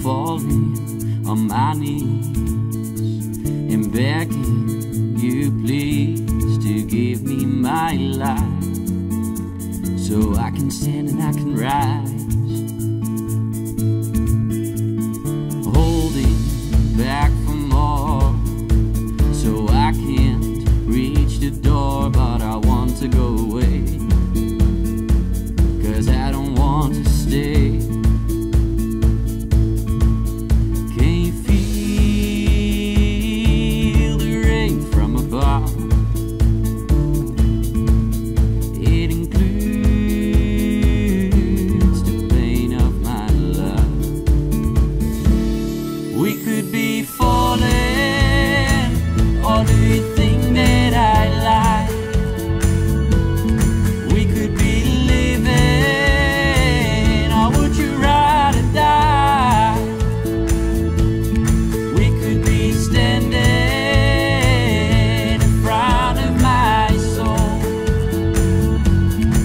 Falling on my knees and begging you please to give me my life, so I can stand and I can rise. Holding back for more, so I can't reach the door, but I want to go away, 'cause I don't want to stay. We could be falling, or do you think that I lie? We could be living, or would you rather die? We could be standing in front of my soul,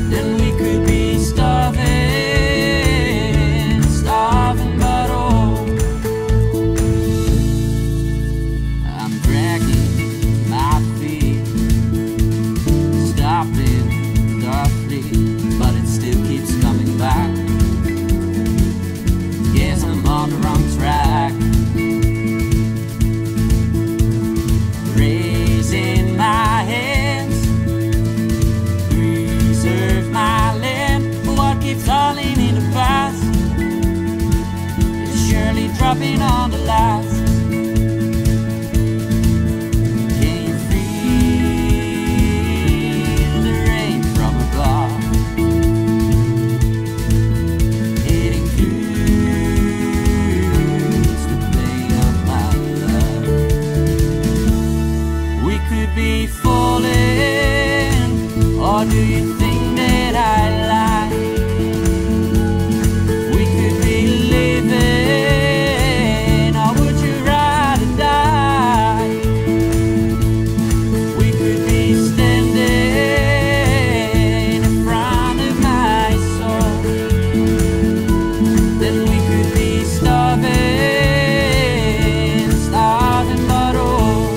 then we could be starving, starving but old. But it still keeps coming back. Guess I'm on the wrong track. Raising my hands, preserve my land. What keeps falling in the past is surely dropping on the last. Be falling, or do you think that I lie? We could be living, or would you rather die? We could be standing in front of my soul, then we could be starving, starving but old.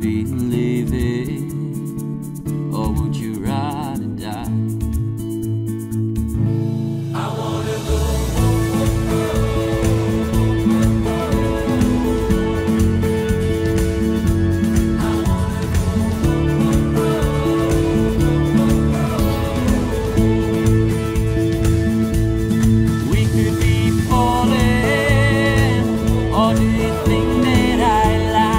Be living, or would you rather die? I wanna go. I wanna go. We could be falling, or do you think that I lie?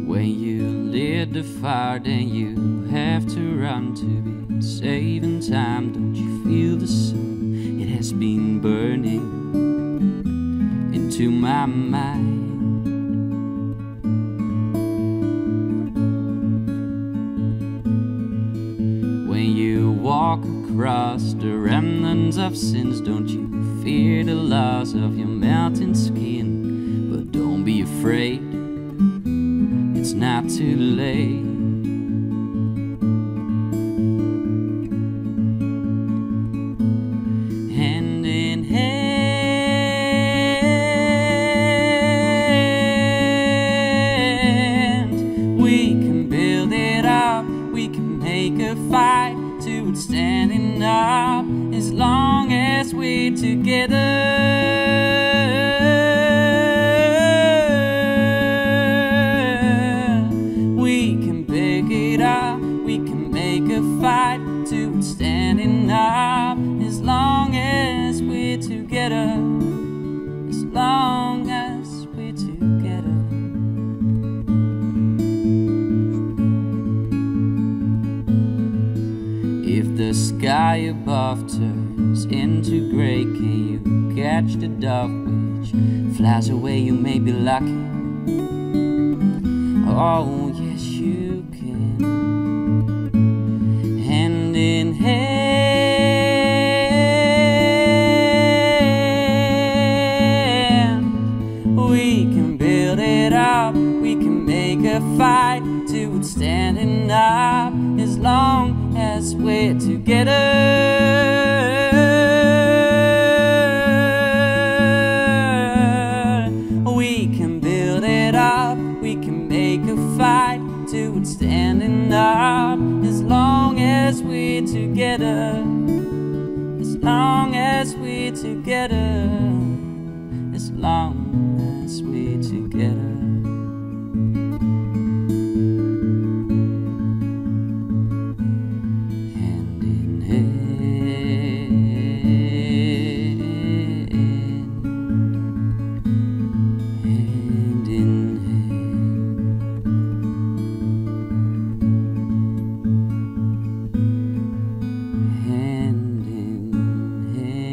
When you lit the fire, then you have to run to be saving time. Don't you feel the sun? It has been burning into my mind. When you walk across the remnants of sins, don't you fear the loss of your melting skin? But don't be afraid, it's not too late. to standing up as long as we're together. We can pick it up, we can make a fight to standing up as long as we're together. As long as we're together. If the sky above turns into grey, can you catch the dove which flies away? You may be lucky. Oh yes you can. Hand in hand, we can build it up, we can make a fight to standing up as long as we're together. We can build it up, we can make a fight to standing up as long as we're together. As long as we're together. As long as we're together. Hand in hand, hand in hand, hand in hand.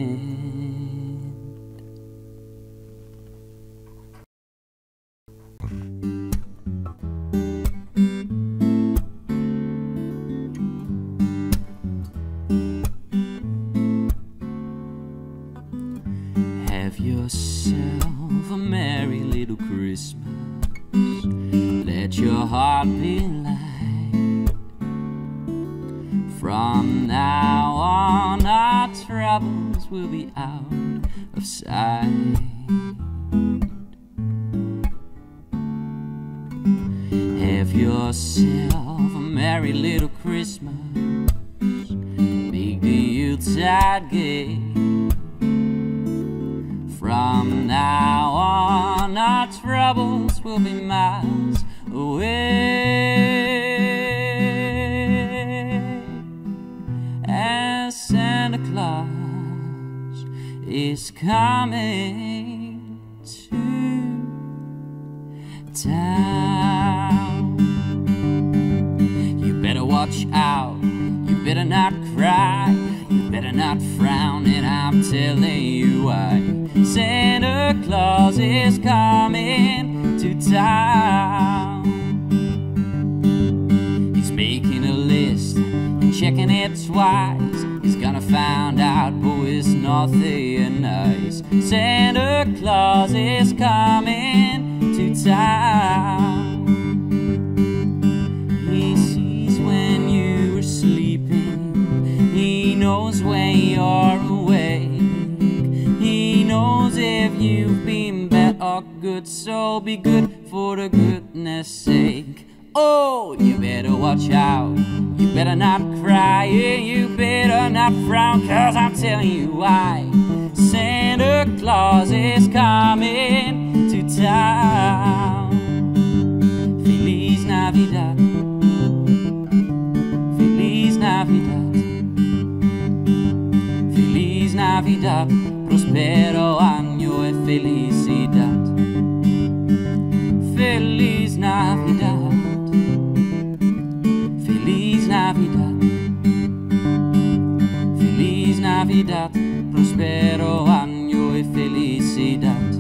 Have yourself a merry little Christmas. Let your heart be light. From now on our troubles will be out of sight. Have yourself a merry little Christmas. Make the Yuletide gay. From now on our troubles will be miles away. As Santa Claus is coming to town. You better watch out, you better not cry, you better not frown, and I'm telling you why. Santa Claus is coming to town. He's making a list and checking it twice. He's gonna find out who is naughty and nice. Santa Claus is coming to town. He sees when you are sleeping, he knows when you're awake. He knows if you've been bad or good, so be good for the goodness sake. Oh, you better watch out, you better not cry, yeah, you better not frown, 'cause I'm telling you why. Santa Claus is coming to town. Feliz Navidad, Feliz Navidad, Feliz Navidad, prospero año e felicidad. Feliz Navidad, Feliz Navidad, Feliz Navidad, prospero año e felicidad.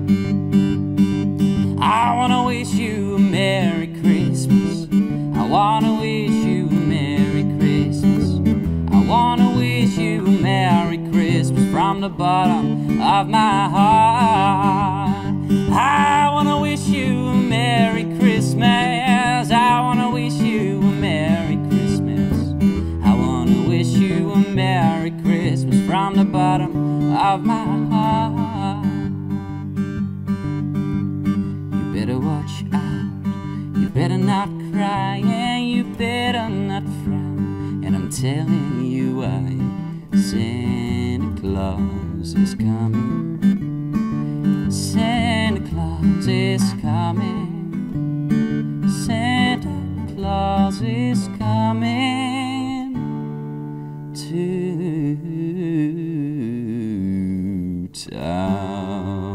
I wanna wish you a Merry Christmas. I wanna wish you a Merry Christmas. I wanna wish you a Merry Christmas from the bottom of my heart. I wanna wish you a Merry Christmas. I wanna wish you a Merry Christmas. I wanna wish you a Merry Christmas from the bottom of my heart. You better watch out, you better not cry, and you better not frown, and I'm telling you Santa Claus is coming. Santa Claus is coming. Santa Claus is coming to town.